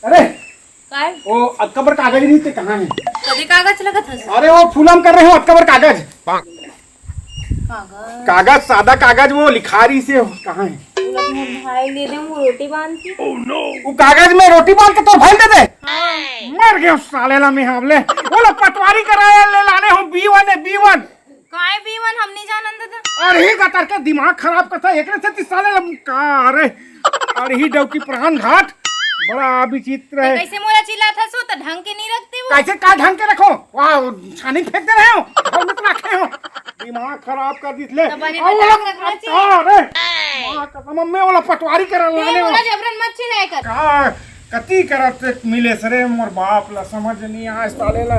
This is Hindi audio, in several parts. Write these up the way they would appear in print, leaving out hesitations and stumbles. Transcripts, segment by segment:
अरे काय वो अक्कबर कागज नहीं थे कहाँ है? कधी कागज लगत हस अरे वो फूलम कर रहे हो अक्कबर कागज कागज कागज सादा कागज वो लिखारी से कहाँ है? उलट मोर भाई ले दे वो रोटी बांधती वो कागज में रोटी बांध के तो भर दे दे। हाँ मर गया साले ला में हमले वो लोग पटवारी कराया ले लाने हो B1 है B1। काय बीवन हम नहीं जानन दादा अरे गटर के दिमाग खराब करता है एकरे से ती साले ला का अरे अरे ही डव की प्राण घाट बड़ा विचित्र है। कैसे मोरा चिल्ला था सो तो ढंग के नहीं रखते वो कैसे का ढंग के रखो वाह छानी फेंक दे रहे हो और मत रखे हो दिमाग खराब कर दिसले तो बने बता के रखना चाहिए। अरे मां कसम में वाला पटवारी करा नहीं लाने मोरा जबरन मत चिल्लाए कर का कती करत मिले सरे मोर बाप ला समझ नहीं आज साले ला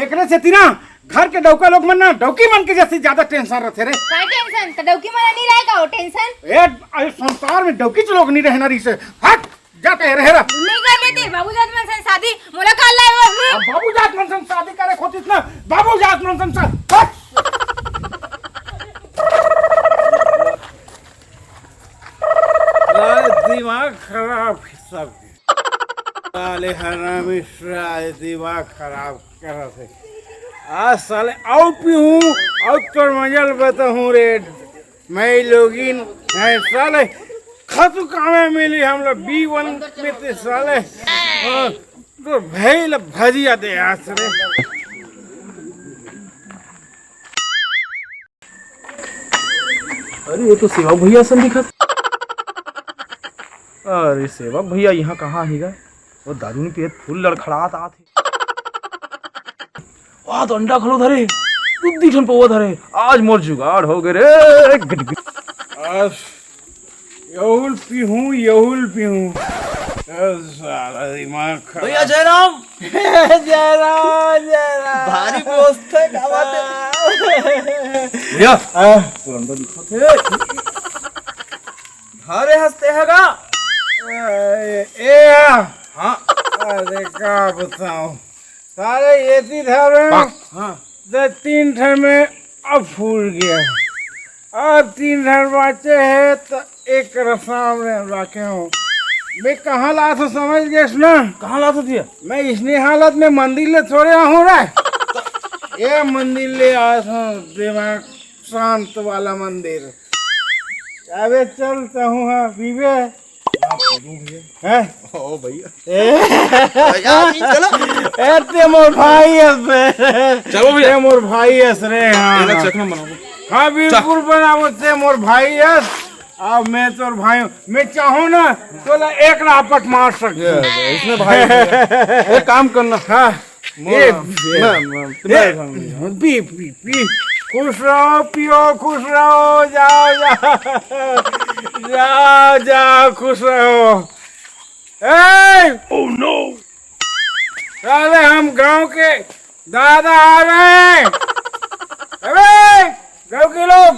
एकरे से तीना घर के डौका लोग मन ना डौकी मन के जैसे ज्यादा टेंशन रहते रे। काय टेंशन तो डौकी मना नहीं रहेगा वो टेंशन ए संसार में डौकी च लोग नहीं रहना रही से हट जाते रहे रा नहीं कर लेते बाबू जात मन सन शादी मोला काल लाए अब बाबू जात मन सन शादी करे खोतिस ना बाबू जात मन सन हट दिमाग खराब सब साले हरामी साले दिमाग खराब कर रहे आज साले आउ पीऊं आउ तोर मजल बताऊं रे मैं लोगिन है साले खतु कामे मिली हम लोग B1 में ते साले तो भैल भजिया दे आस रे अरे ये तो सेवक भैया सन दिखत। अरे सेवक भैया यहाँ कहाँ हैगा? वो दारू नहीं पियत फूल लड़खड़ात आत है। वाह तो अंडा खलो धरे बुद्धि ठन पवा धरे आज मोर जुगाड़ हो गए रे। आज यहुल पीऊं साला दिमाग खराब भैया जयराम जयराम भारी दोस्त है क्या बात है भैया तो अंडा दिखत है धारे हंसते हैगा। ए हाँ अरे क्या बताऊं सारे ये थी धारे हाँ तो 3 ठर में अब फूल गया और 3 ठर बचे है तो एक रसाम रखे हूँ मैं कहाँ ला था समझ गए ना कहाँ ला सकती है? मैं इसने हालत में मंदिर ले थोड़े हूँ रे ये मंदिर ले आया था दिमाग शांत वाला मंदिर अबे चलता हूँ हाँ बीबे है ओ भैया ते मोर भाई चलो भैया मोर भाई रे हाँ चखना बनाओ। हाँ बिल्कुल बनाओ ते मोर भाई अब मैं तोर भाई मैं चाहूँ ना तो एक रापट मार सकते इसमें भाई एक काम करना हाँ ये मैं पी पी पी खुश रहो पियो खुश रहो जाओ जाओ जाओ जाओ खुश रहो। ओह नो साले हम गांव के दादा आ रहे हैं अबे गांव के लोग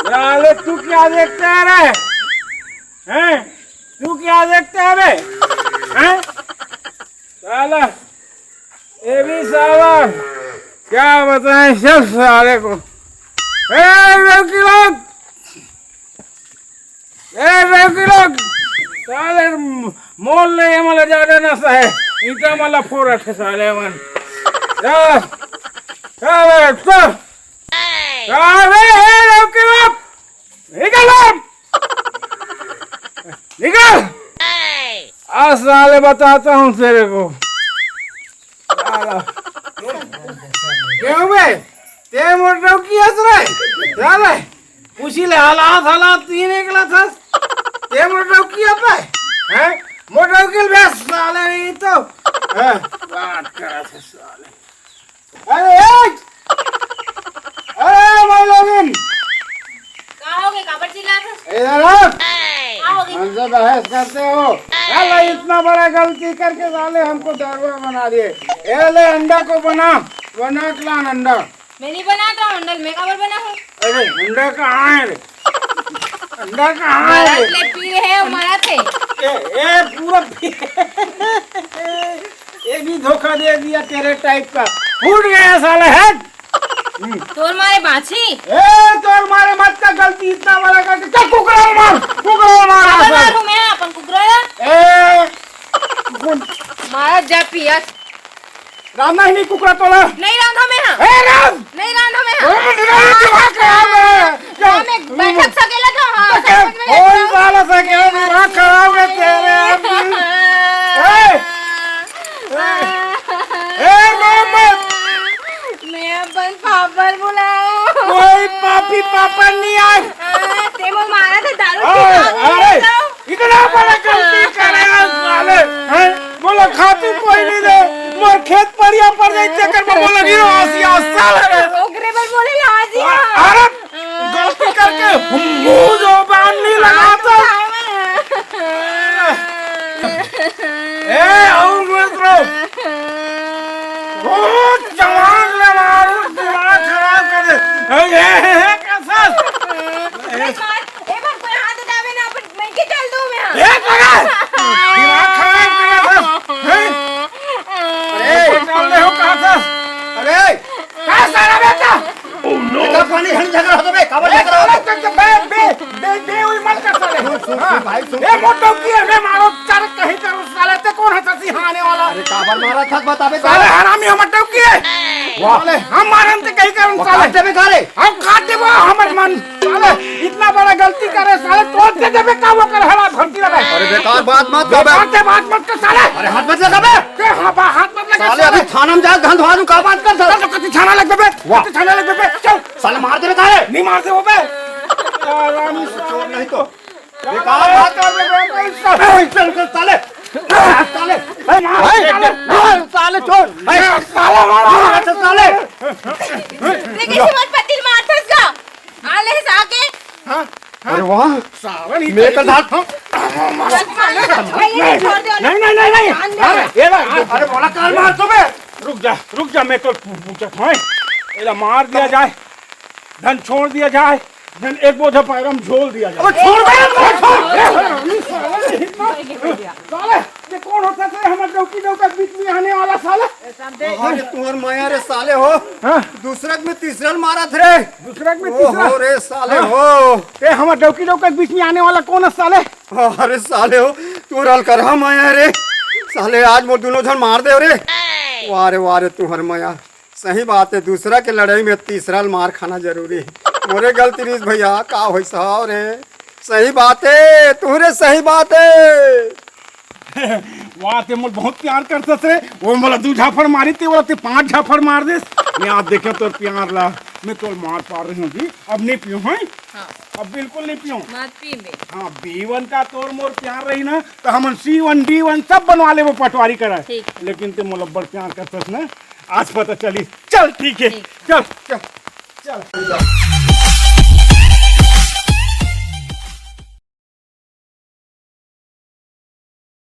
साले तू क्या देखते है रे हैं तू क्या देखते है रे हैं साला ये भी साला क्या बताएं सब साले को लड़की लोग साले मोल ले मला ज्यादा नशा है इटा मला फोड़ रखे साले मन निकल आज साले बताता हूँ तेरे को क्यों बे ते मोटर की हंस रहे साले पूछी ले हालात तीन निकला था ते मोटर की आता है मोटर की बस साले नहीं तो बात करा था साले अरे भाई लोगन का हो गए काबर चिल्ला था इधर आओ का हो गए हमसे बहस करते हो साले इतना बड़ा गलती करके साले हमको दारुआ बना दिए ये ले अंडा को बना खिलान अंडा मैं नहीं बनाता हूँ अंडल मैं काबर बना हूँ अरे अंडा कहाँ है रे अंडा कहाँ है ले पी रहे हैं हमारा थे ए पूरा ये भी धोखा दे दिया तेरे टाइप का फूट गया साले है तोर मारे बाछी ए तोर मारे मत का गलती इतना बड़ा करके क्या कुकरा जा पिया राम नहीं कुकरा तोला नहीं रांधा में हां ए राम नहीं रांधा में हां दिमाग खराब है हम एक बैठक सकेला था हां कोई साला सकेला दिमाग खराब है तेरे ए मोहम्मद मैं अपन पापड़ बुलाओ कोई पापी पापा नहीं आए ते वो मारा था दारू अरे इतना बड़ा गलती करे साले हैं बोला खाती कोई नहीं दे मोर खेत पड़िया पर नहीं चक्कर में बोला गिरो आसिया साले ओकरे पर बोले लाजिया अरे गलती करके मुंह जो बांध नहीं लगाता ए और मित्रों ओ जवान ले मारो दिमाग खराब कर दे ए कैसा एक बार कोई हाथ उठावे ना अपन मैं के चल दूं मैं ए लगा दिमाग खराब कर दे अरे चल दे हो कहां था अरे कहां सारा बेटा ओह नो का पानी हन झगड़ा होता बे काबर झगड़ा होता बे ओई मत कर साले भाई सुन ए मोटो की है मैं मारो चार कहीं करो साले ते कौन है तसी हाने वाला अरे काबर मारा था बताबे साले हरामी हम टोक की है साले हम मारन ते कहीं करो साले देबे गारे हम काट देबो हमर मन साले इतना बड़ा गलती करे साले तोड़ दे देबे का वो कर हला धमकी लगा अरे बेकार बात मत कर बात मत कर साले अरे हाथ मत लगा बे के हाथ मत लगा साले अभी थाना में जा गंध वालू का बात कर साले तो कति थाना लग बे कति थाना लग बे चल साले मार देबे गारे नहीं मार दे वो बे आराम चोर नहीं तो बेकार बात कर बे चल कर साले साले साले चोर साले मारा साले लेकिन मत पतिल मारथस का आले साके अरे वाह साले मैं कर दांत नहीं अरे ये अरे बोला काल मार तो बे रुक जा मैं तो पूछत हूं एला मार दिया जाए धन छोड़ दिया जाए धन एक बोझा पैरम झोल दिया जाए अब छोड़ बे साले ये कौन होता है हमारे डौकी डौका बीच में आने वाला साला अरे तुम्हार माया रे साले हो हां दूसरा में तीसरा मारा थे रे दूसरा में तीसरा हो रे साले हो ए हमारे डौकी डौका बीच में आने वाला कौन है साले अरे साले हो तू रल कर माया रे साले आज मोर दोनों जन मार दे रे वाह रे तुम्हार माया सही बात है दूसरा के लड़ाई में तीसरा मार खाना जरूरी है मोरे गलती नहीं भैया का हो साहब रे सही बात है तुहरे सही बात है वाह ते मोल बहुत प्यार करता रे वो मोला 2 झाफड़ मारी ते बोला ते 5 झाफड़ मार दे मैं आज देखे तो प्यार ला मैं तो मार पा रही हूँ जी अब नहीं पियो हैं हां अब बिल्कुल नहीं पियो मत पी बे हाँ B1 का तोर मोर प्यार रही ना तो हम C1 D1 सब बनवा ले वो पटवारी करा लेकिन ते मोला बड़ प्यार करता ना आज पता चली चल ठीक है चल चल चल